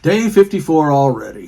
Day 54 already.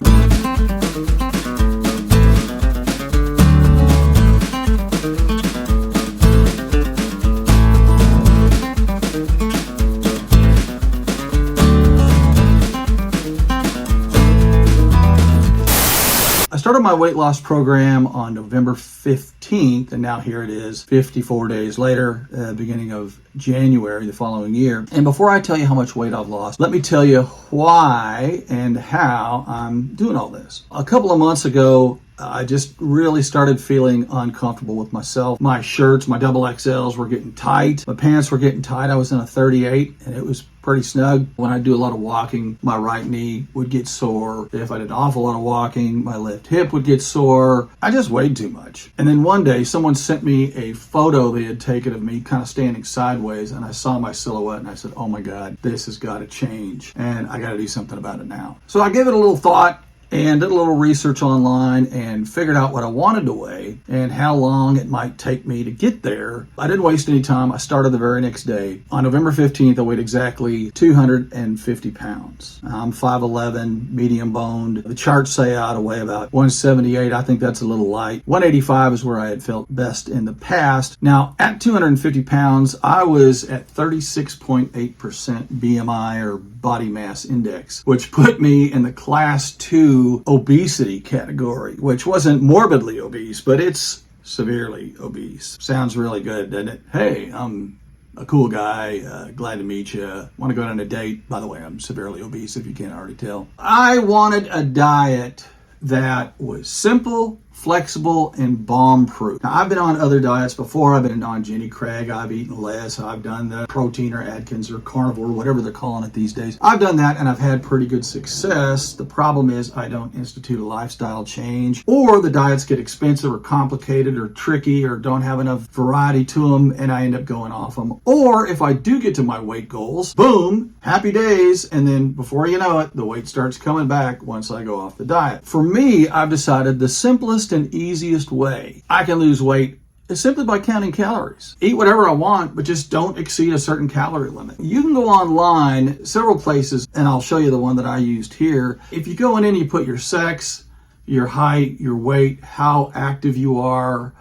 I started my weight loss program on November 15th, and now here it is 54 days later, beginning of January the following year. And before I tell you how much weight I've lost, let me tell you why and how I'm doing all this. A couple of months ago, I just really started feeling uncomfortable with myself. My shirts, my double XLs were getting tight. My pants were getting tight. I was in a 38 and it was pretty snug. When I do a lot of walking, my right knee would get sore. If I did an awful lot of walking, my left hip would get sore. I just weighed too much. And then one day someone sent me a photo they had taken of me kind of standing sideways, and I saw my silhouette and I said, oh my God, this has got to change and I got to do something about it now. So I gave it a little thought and did a little research online and figured out what I wanted to weigh and how long it might take me to get there. I didn't waste any time. I started the very next day. On November 15th, I weighed exactly 250 pounds. I'm 5'11", medium boned. The charts say I ought to weigh about 178. I think that's a little light. 185 is where I had felt best in the past. Now, at 250 pounds, I was at 36.8% BMI, or body mass index, which put me in the class 2 obesity category, which wasn't morbidly obese, but it's severely obese. Sounds really good, doesn't it? Hey, I'm a cool guy, glad to meet you. Want to go on a date? By the way, I'm severely obese, if you can't already tell. I wanted a diet that was simple, flexible, and bomb-proof. Now, I've been on other diets before. I've been on Jenny Craig. I've eaten less. I've done the protein or Atkins or carnivore, whatever they're calling it these days. I've done that and I've had pretty good success. The problem is I don't institute a lifestyle change, or the diets get expensive or complicated or tricky or don't have enough variety to them and I end up going off them. Or if I do get to my weight goals, boom, happy days, and then before you know it, the weight starts coming back once I go off the diet. For me, I've decided the simplest and easiest way I can lose weight is simply by counting calories. Eat whatever I want, but just don't exceed a certain calorie limit. You can go online several places, and I'll show you the one that I used here. If you go in and you put your sex, your height, your weight, how active you are,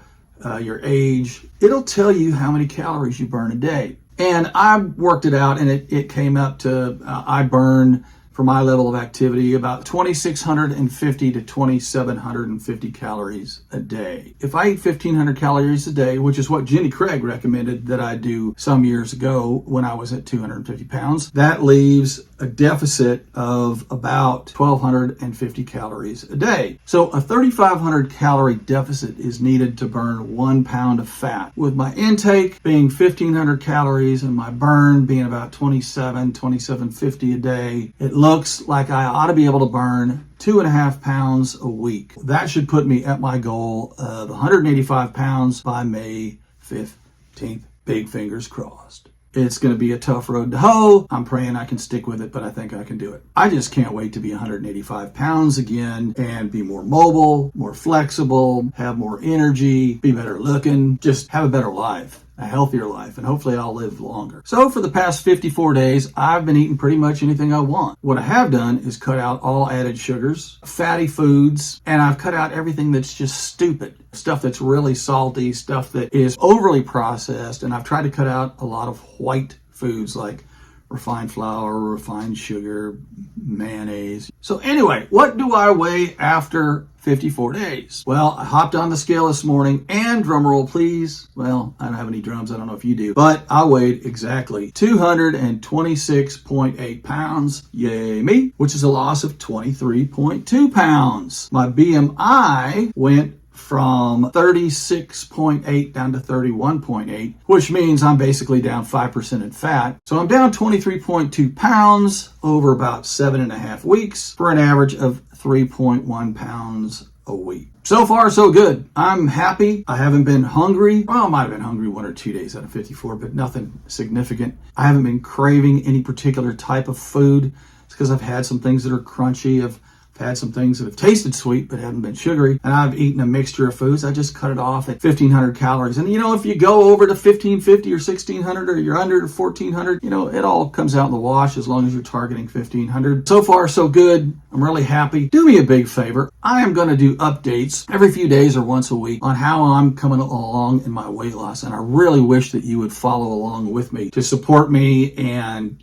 your age, it'll tell you how many calories you burn a day. And I worked it out, and it came up to I burn, for my level of activity, about 2,650 to 2,750 calories a day. If I eat 1,500 calories a day, which is what Jenny Craig recommended that I do some years ago when I was at 250 pounds, that leaves a deficit of about 1,250 calories a day. So a 3,500 calorie deficit is needed to burn 1 pound of fat. With my intake being 1,500 calories and my burn being about 2,750 a day, it looks like I ought to be able to burn 2.5 pounds a week. That should put me at my goal of 185 pounds by May 15th. Big fingers crossed. It's going to be a tough road to hoe. I'm praying I can stick with it, but I think I can do it. I just can't wait to be 185 pounds again and be more mobile, more flexible, have more energy, be better looking, just have a better life. A healthier life, and hopefully I'll live longer. So for the past 54 days, I've been eating pretty much anything I want. What I have done is cut out all added sugars, fatty foods, and I've cut out everything that's just stupid. Stuff that's really salty, stuff that is overly processed, and I've tried to cut out a lot of white foods like refined flour, refined sugar, mayonnaise. So anyway, what do I weigh after 54 days? Well, I hopped on the scale this morning, and drum roll please. Well, I don't have any drums. I don't know if you do, but I weighed exactly 226.8 pounds. Yay me, which is a loss of 23.2 pounds. My BMI went from 36.8 down to 31.8, which means I'm basically down 5% in fat. So I'm down 23.2 pounds over about 7.5 weeks for an average of 3.1 pounds a week. So far, so good. I'm happy. I haven't been hungry. Well, I might have been hungry 1 or 2 days out of 54, but nothing significant. I haven't been craving any particular type of food. It's because I've had some things that are crunchy. I've I've had some things that have tasted sweet but haven't been sugary, and I've eaten a mixture of foods. I just cut it off at 1,500 calories. And if you go over to 1,550 or 1,600 or you're under 1,400, it all comes out in the wash as long as you're targeting 1,500. So far, so good. I'm really happy. Do me a big favor. I am going to do updates every few days or once a week on how I'm coming along in my weight loss. And I really wish that you would follow along with me to support me. And,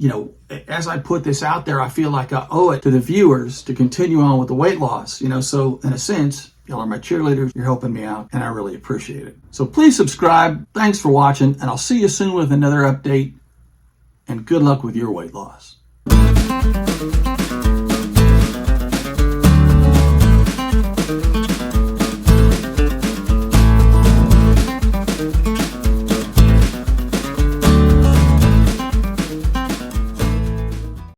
as I put this out there, I feel like I owe it to the viewers to continue on with the weight loss. So in a sense, y'all are my cheerleaders. You're helping me out, and I really appreciate it. So please subscribe. Thanks for watching, and I'll see you soon with another update. And good luck with your weight loss.